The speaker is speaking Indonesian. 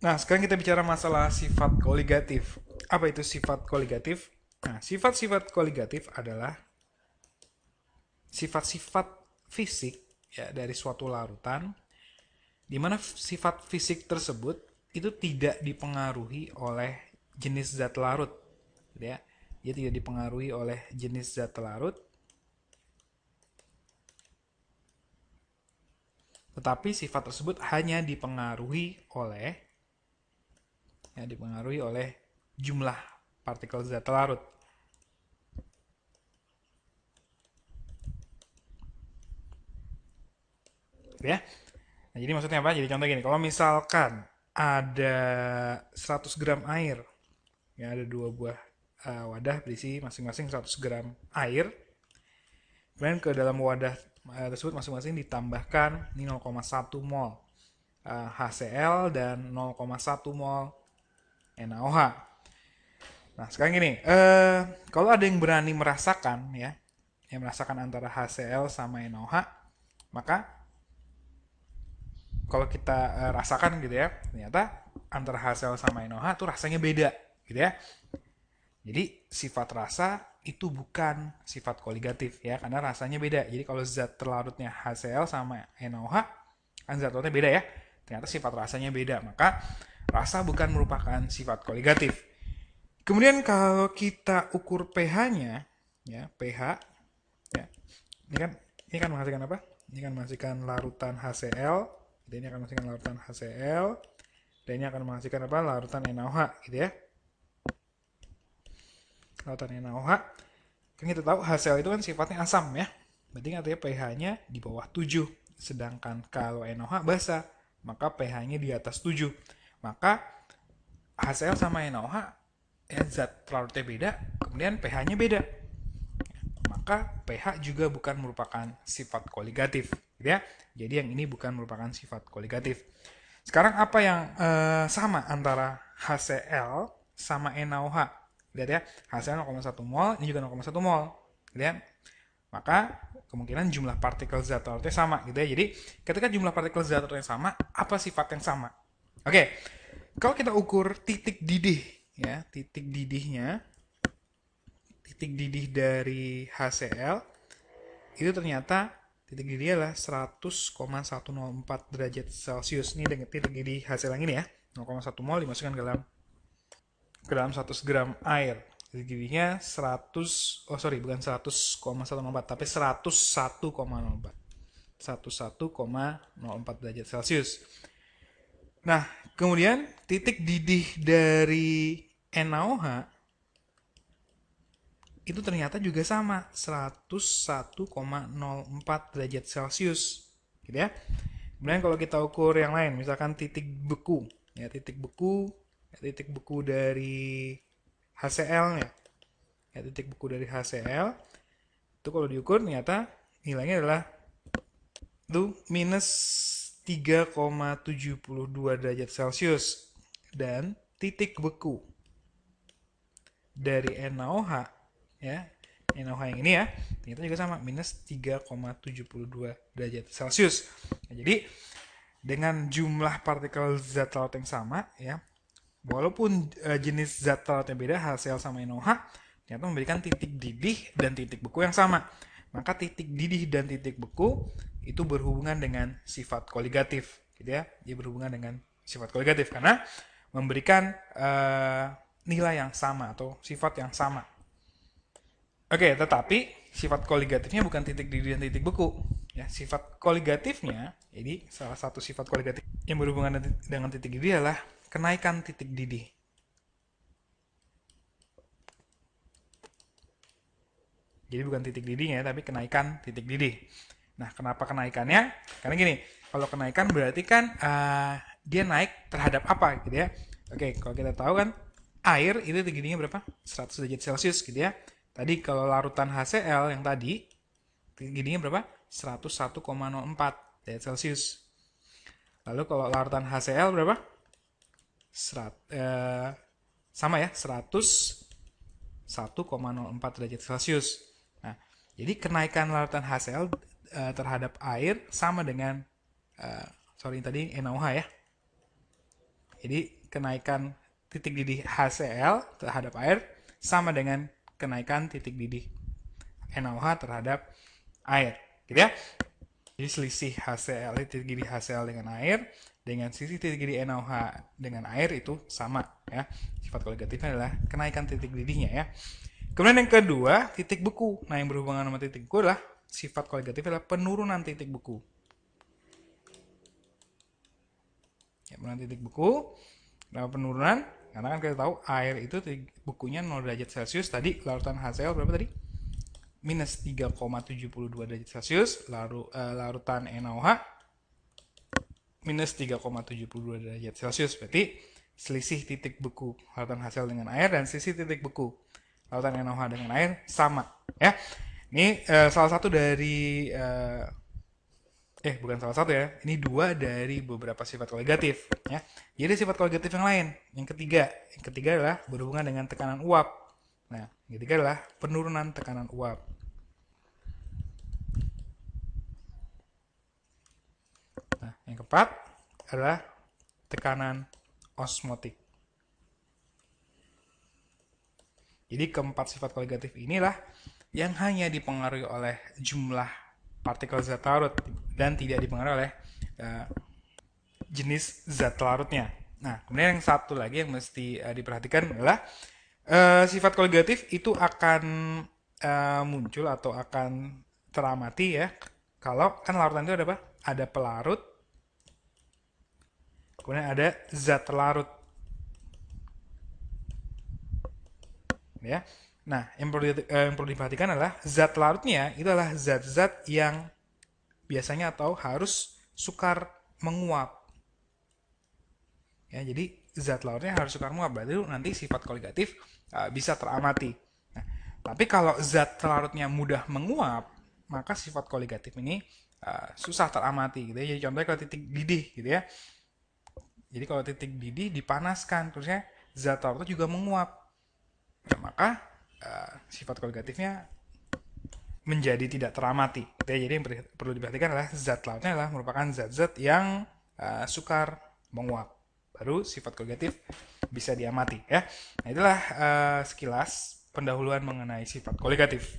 Nah, sekarang kita bicara masalah sifat koligatif. Apa itu sifat koligatif? Nah, sifat-sifat koligatif adalah sifat-sifat fisik ya dari suatu larutan di mana sifat fisik tersebut itu tidak dipengaruhi oleh jenis zat larut, gitu ya. Dia tidak dipengaruhi oleh jenis zat larut, tetapi sifat tersebut hanya dipengaruhi oleh jumlah partikel zat larut, gitu ya. Nah, jadi maksudnya apa? Jadi contoh gini, kalau misalkan ada 100 gram air, ya ada dua buah wadah berisi masing-masing 100 gram air, kemudian ke dalam wadah tersebut masing-masing ditambahkan ini 0,1 mol HCl dan 0,1 mol NaOH. Nah, sekarang gini, kalau ada yang berani merasakan ya, yang merasakan antara HCl sama NaOH, maka kalau kita rasakan gitu ya, ternyata antara HCl sama NaOH tuh rasanya beda gitu ya. Jadi sifat rasa itu bukan sifat koligatif ya, karena rasanya beda. Jadi kalau zat terlarutnya HCl sama NaOH, kan zat terlarutnya beda ya. Ternyata sifat rasanya beda, maka rasa bukan merupakan sifat koligatif. Kemudian kalau kita ukur pH-nya, ya pH, ya ini kan menghasilkan apa? Ini kan menghasilkan larutan HCl, dan ini akan menghasilkan larutan HCl, dan ini akan menghasilkan apa? Larutan NaOH, gitu ya. Larutan NaOH, kan kita tahu HCl itu kan sifatnya asam ya. Berarti artinya pH-nya di bawah 7. Sedangkan kalau NaOH basa, maka pH-nya di atas 7. Maka HCl sama NaOH ya zat larutnya beda, kemudian pH-nya beda. Maka pH juga bukan merupakan sifat koligatif, gitu ya. Jadi yang ini bukan merupakan sifat koligatif. Sekarang apa yang sama antara HCl sama NaOH? Lihat ya, HCl 0,1 mol, ini juga 0,1 mol. Lihat, maka kemungkinan jumlah partikel zat larutnya sama gitu ya. Jadi ketika jumlah partikel zat larutnya sama, apa sifat yang sama? Oke, kalau kita ukur titik didih ya, titik didih dari HCl itu ternyata titik didih adalah 100,104 derajat Celcius. Ini dengan titik didih HCl yang ini ya, 0,1 mol dimasukkan ke dalam 100 gram air. Titik didihnya 100, oh sorry bukan 100,104 tapi 101,04. 101,04 derajat Celcius. Nah, kemudian titik didih dari NaOH itu ternyata juga sama 101,04 derajat Celcius gitu ya. Kemudian kalau kita ukur yang lain misalkan titik beku ya, titik beku dari HCl nya ya, titik beku dari HCl itu kalau diukur ternyata nilainya adalah itu minus 3,72 derajat Celcius, dan titik beku dari NaOH ya, NaOH yang ini ya, ternyata juga sama minus 3,72 derajat Celcius. Nah, jadi dengan jumlah partikel zat laut yang sama ya, walaupun jenis zat lautnya beda, HCl sama NaOH, ternyata memberikan titik didih dan titik beku yang sama. Maka titik didih dan titik beku itu berhubungan dengan sifat koligatif, gitu ya. Dia berhubungan dengan sifat koligatif karena memberikan nilai yang sama atau sifat yang sama. Oke, tetapi sifat koligatifnya bukan titik didih dan titik beku. Ya, sifat koligatifnya, jadi salah satu sifat koligatif yang berhubungan dengan titik didih adalah kenaikan titik didih. Jadi bukan titik didihnya, tapi kenaikan titik didih. Nah, kenapa kenaikannya? Karena gini, kalau kenaikan berarti kan dia naik terhadap apa gitu ya. Oke, kalau kita tahu kan air itu titik didihnya berapa? 100 derajat Celcius gitu ya. Tadi kalau larutan HCl yang tadi titik didihnya berapa? 101,04 derajat Celcius. Lalu kalau larutan HCl berapa? Serat, sama ya, 101,04 derajat Celcius. Nah, jadi kenaikan larutan HCl terhadap air sama dengan sorry tadi NaOH ya. Jadi kenaikan titik didih HCl terhadap air sama dengan kenaikan titik didih NaOH terhadap air, gitu ya. Jadi selisih HCl, titik didih HCl dengan air dengan sisi titik didih NaOH dengan air itu sama ya. Sifat koligatifnya adalah kenaikan titik didihnya ya. Kemudian yang kedua, titik beku. Nah, yang berhubungan sama titik beku adalah sifat koligatif adalah penurunan titik beku. Ya, penurunan titik beku. Kenapa penurunan? Karena kan kita tahu air itu titik bekunya 0 derajat Celcius. Tadi larutan HCl berapa tadi? Minus 3,72 derajat Celcius. Larutan NaOH minus 3,72 derajat Celcius. Berarti selisih titik beku larutan HCl dengan air dan selisih titik beku lautan NaOH dengan air sama ya. Ini salah satu dari bukan salah satu ya. Ini dua dari beberapa sifat koligatif ya. Jadi sifat koligatif yang lain. Yang ketiga adalah berhubungan dengan tekanan uap. Nah, yang ketiga adalah penurunan tekanan uap. Nah, yang keempat adalah tekanan osmotik. Jadi keempat sifat koligatif inilah yang hanya dipengaruhi oleh jumlah partikel zat larut dan tidak dipengaruhi oleh jenis zat larutnya. Nah, kemudian yang satu lagi yang mesti diperhatikan adalah sifat koligatif itu akan muncul atau akan teramati ya kalau kan larutan itu ada apa? Ada pelarut, kemudian ada zat larut. Ya. Nah, yang perlu diperhatikan adalah zat larutnya itu adalah zat-zat yang biasanya atau harus sukar menguap. Ya, jadi zat larutnya harus sukar menguap, berarti nanti sifat koligatif bisa teramati. Nah, tapi kalau zat larutnya mudah menguap, maka sifat koligatif ini susah teramati gitu ya. Jadi contohnya kalau titik didih gitu ya. Jadi kalau titik didih dipanaskan, terusnya zat larutnya juga menguap. Ya, maka sifat koligatifnya menjadi tidak teramati. Jadi yang perlu diperhatikan adalah zat lautnya adalah merupakan zat-zat yang sukar menguap. Baru sifat koligatif bisa diamati ya. Nah, itulah sekilas pendahuluan mengenai sifat koligatif.